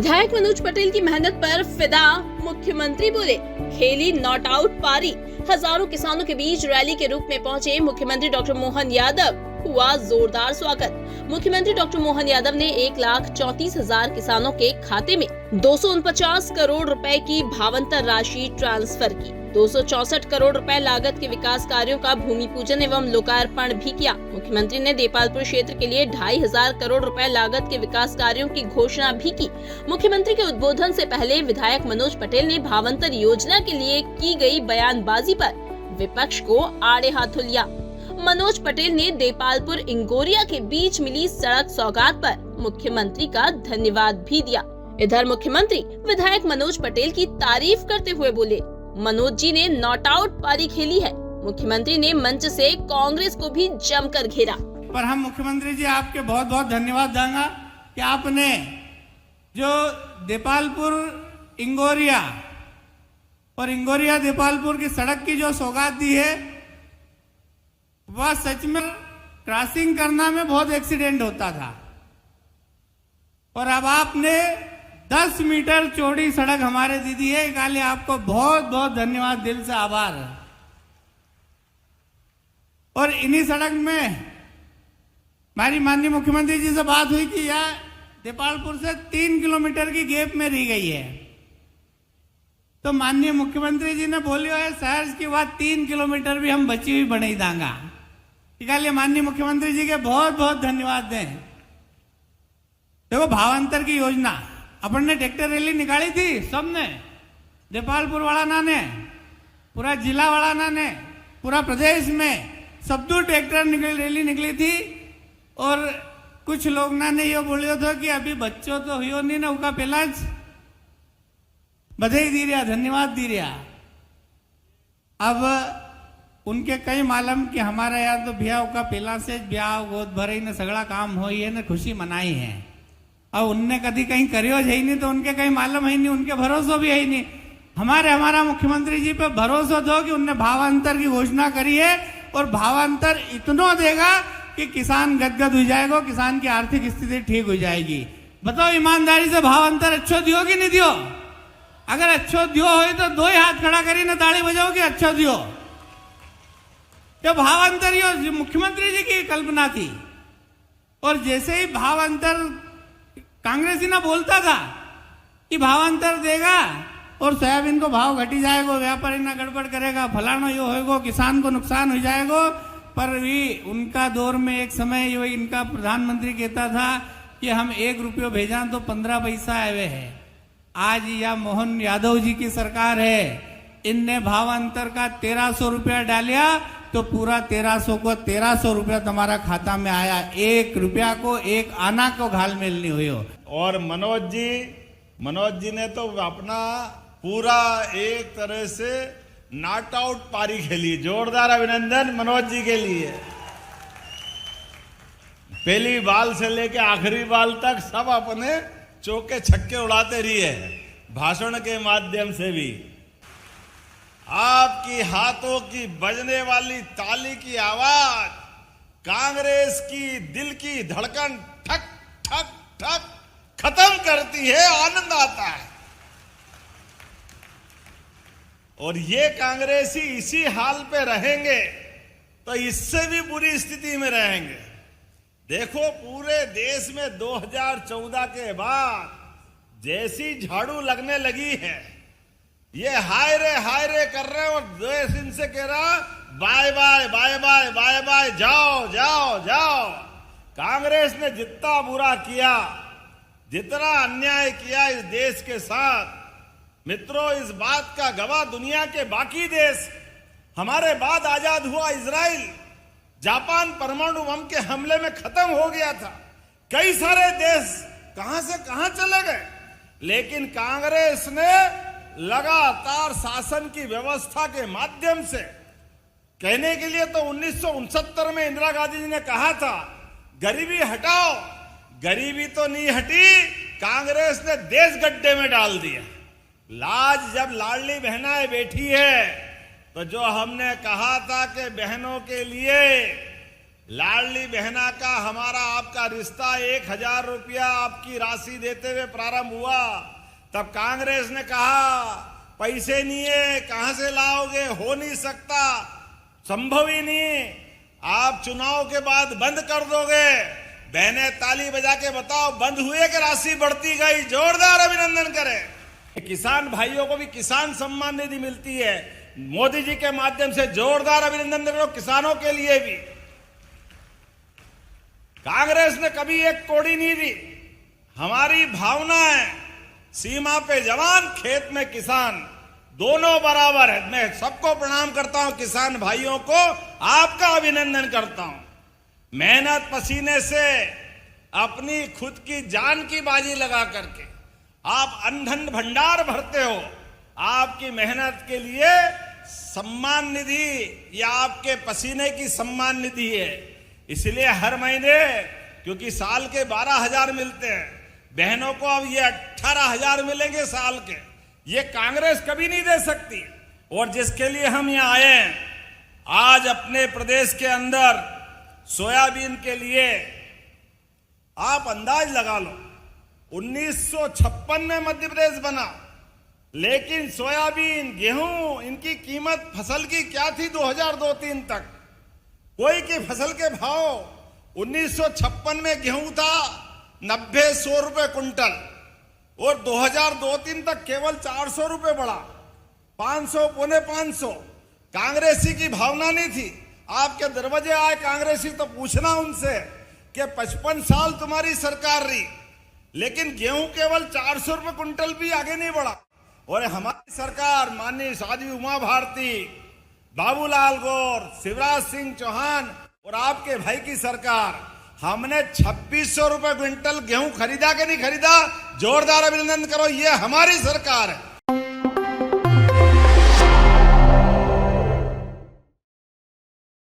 विधायक मनोज पटेल की मेहनत पर फिदा मुख्यमंत्री बोले, खेली नॉट आउट पारी। हजारों किसानों के बीच रैली के रूप में पहुंचे मुख्यमंत्री डॉक्टर मोहन यादव, हुआ जोरदार स्वागत। मुख्यमंत्री डॉक्टर मोहन यादव ने 1,34,000 किसानों के खाते में 249 करोड़ रुपए की भावांतर राशि ट्रांसफर की। 264 करोड़ रुपए लागत के विकास कार्यों का भूमि पूजन एवं लोकार्पण भी किया। मुख्यमंत्री ने देपालपुर क्षेत्र के लिए 2,500 करोड़ रुपए लागत के विकास कार्यों की घोषणा भी की। मुख्यमंत्री के उद्बोधन से पहले विधायक मनोज पटेल ने भावांतर योजना के लिए की गई बयानबाजी पर विपक्ष को आड़े हाथों लिया। मनोज पटेल ने देपालपुर इंगोरिया के बीच मिली सड़क सौगात पर मुख्यमंत्री का धन्यवाद भी दिया। इधर मुख्यमंत्री विधायक मनोज पटेल की तारीफ करते हुए बोले, मनोज जी ने नॉट आउट पारी खेली है। मुख्यमंत्री ने मंच से कांग्रेस को भी जमकर घेरा। पर हम मुख्यमंत्री जी आपके बहुत बहुत धन्यवाद देंगे कि आपने जो देपालपुर इंगोरिया और इंगोरिया देपालपुर की सड़क की जो सौगात दी है, वह सच में क्रॉसिंग करना में बहुत एक्सीडेंट होता था और अब आपने 10 मीटर चौड़ी सड़क हमारे दीदी है। इसलिए आपको बहुत बहुत धन्यवाद, दिल से आभार। और इन्हीं सड़क में हमारी माननीय मुख्यमंत्री जी से बात हुई कि यह देपालपुर से 3 किलोमीटर की गैप में रह गई है, तो माननीय मुख्यमंत्री जी ने बोली है शहर की बात 3 किलोमीटर भी हम बची हुई बना देंगे। इसलिए माननीय मुख्यमंत्री जी के बहुत बहुत धन्यवाद दें। देखो भावांतर की योजना अपन ने ट्रैक्टर रैली निकाली थी, सबने, देपालपुर वाला ने, पूरा जिला वाला ने, पूरा प्रदेश में सब दूर ट्रैक्टर रैली निकली थी। और कुछ लोग ने ये बोलियो था कि अभी बच्चों तो हुई नहीं ना, उनका पहला बधाई दी रहा, धन्यवाद दी रहा। अब उनके कई मालूम कि हमारा यार तो ब्याह का पहला से ब्याह गोद भरे ने सगड़ा काम हो ही है ना, खुशी मनाई है। अब उनने कभी कहीं करियो है ही नहीं, तो उनके कहीं मालूम है नहीं, उनके भरोसों भी है ही नहीं। हमारा मुख्यमंत्री जी पे भरोसा दो कि उनने भावांतर की घोषणा करी है और भावांतर इतना देगा कि किसान गदगद हो जाएगा, किसान की आर्थिक स्थिति ठीक हो जाएगी। बताओ ईमानदारी से भावांतर अच्छो दियो कि नहीं दियो? अगर अच्छो दियो हो तो 2 ही हाथ खड़ा करी ना ताली बजाओ कि अच्छो दियो। तो भावांतर ये मुख्यमंत्री जी की कल्पना थी। और जैसे ही भावांतर कांग्रेसी ना बोलता था कि भावांतर देगा और सोयाबीन को भाव घटी जाएगा, व्यापारी ना गड़बड़ करेगा, फलाना यो होएगा, किसान को नुकसान हो जाएगा, पर भी उनका दौर में एक समय ये इनका प्रधानमंत्री कहता था कि हम 1 रुपया भेजा तो 15 पैसा आवे है। आज या मोहन यादव जी की सरकार है, इनने भावांतर का 1300 रुपया डालिया तो पूरा 1300 को 1300 रुपया तुम्हारा खाता में आया। 1 रुपया को 1 आना को घाल मेल नहीं हुई हो। और मनोज जी ने तो अपना पूरा एक तरह से नॉट आउट पारी खेली। जोरदार अभिनंदन मनोज जी के लिए। पहली बाल से लेके आखिरी बाल तक सब अपने चौके छक्के उड़ाते रही है, भाषण के माध्यम से भी। आपकी हाथों की बजने वाली ताली की आवाज कांग्रेस की दिल की धड़कन ठक ठक ठक खत्म करती है, आनंद आता है। और ये कांग्रेसी इसी हाल पे रहेंगे तो इससे भी बुरी स्थिति में रहेंगे। देखो पूरे देश में 2014 के बाद जैसी झाड़ू लगने लगी है, ये हाय रे कर रहे हैं और देश इनसे कह रहा bye bye bye bye bye bye, जाओ जाओ जाओ। कांग्रेस ने जितना बुरा किया, जितना अन्याय किया इस देश के साथ, मित्रों इस बात का गवाह दुनिया के बाकी देश। हमारे बाद आजाद हुआ इजराइल, जापान परमाणु बम के हमले में खत्म हो गया था। कई सारे देश कहां से कहां चले गए, लेकिन कांग्रेस ने लगातार शासन की व्यवस्था के माध्यम से, कहने के लिए तो 1969 में इंदिरा गांधी जी ने कहा था गरीबी हटाओ, गरीबी तो नहीं हटी, कांग्रेस ने देश गड्ढे में डाल दिया। लाज जब लाडली बहनाएं बैठी है तो जो हमने कहा था कि बहनों के लिए लाडली बहना का हमारा आपका रिश्ता 1,000 रुपया आपकी राशि देते हुए प्रारंभ हुआ, तब कांग्रेस ने कहा पैसे नहीं है, कहां से लाओगे, हो नहीं सकता, संभव ही नहीं, आप चुनाव के बाद बंद कर दोगे। बहने ताली बजा के बताओ बंद हुए कि राशि बढ़ती गई? जोरदार अभिनंदन करें। किसान भाइयों को भी किसान सम्मान निधि मिलती है, मोदी जी के माध्यम से जोरदार अभिनंदन करो किसानों के लिए भी। कांग्रेस ने कभी एक कोड़ी नहीं दी। हमारी भावना है सीमा पे जवान, खेत में किसान, दोनों बराबर है। मैं सबको प्रणाम करता हूं, किसान भाइयों को आपका अभिनंदन करता हूं। मेहनत पसीने से अपनी खुद की जान की बाजी लगा करके आप अंधन भंडार भरते हो। आपकी मेहनत के लिए सम्मान निधि या आपके पसीने की सम्मान निधि है। इसलिए हर महीने, क्योंकि साल के 12,000 मिलते हैं, बहनों को अब ये 18,000 मिलेंगे साल के। ये कांग्रेस कभी नहीं दे सकती। और जिसके लिए हम यहाँ आए हैं, आज अपने प्रदेश के अंदर सोयाबीन के लिए आप अंदाज लगा लो, 1956 में मध्य प्रदेश बना, लेकिन सोयाबीन, गेहूं, इनकी कीमत फसल की क्या थी 2002-03 तक? कोई की फसल के भाव 1956 में गेहूं था 90-100 रुपए कुंटल, और 2002-03 तक केवल 400 रुपए बढ़ा, 500, 450। कांग्रेसी की भावना नहीं थी। आपके दरवाजे आए कांग्रेसी तो पूछना उनसे कि 55 साल तुम्हारी सरकार रही, लेकिन गेहूं केवल 400 रुपए कुंटल भी आगे नहीं बढ़ा। और हमारी सरकार, माननीय साध्वी उमा भारती, बाबूलाल गौर, शिवराज सिंह चौहान और आपके भाई की सरकार, हमने 2600 रुपए क्विंटल गेहूं खरीदा कि नहीं खरीदा? जोरदार अभिनंदन करो, ये हमारी सरकार है।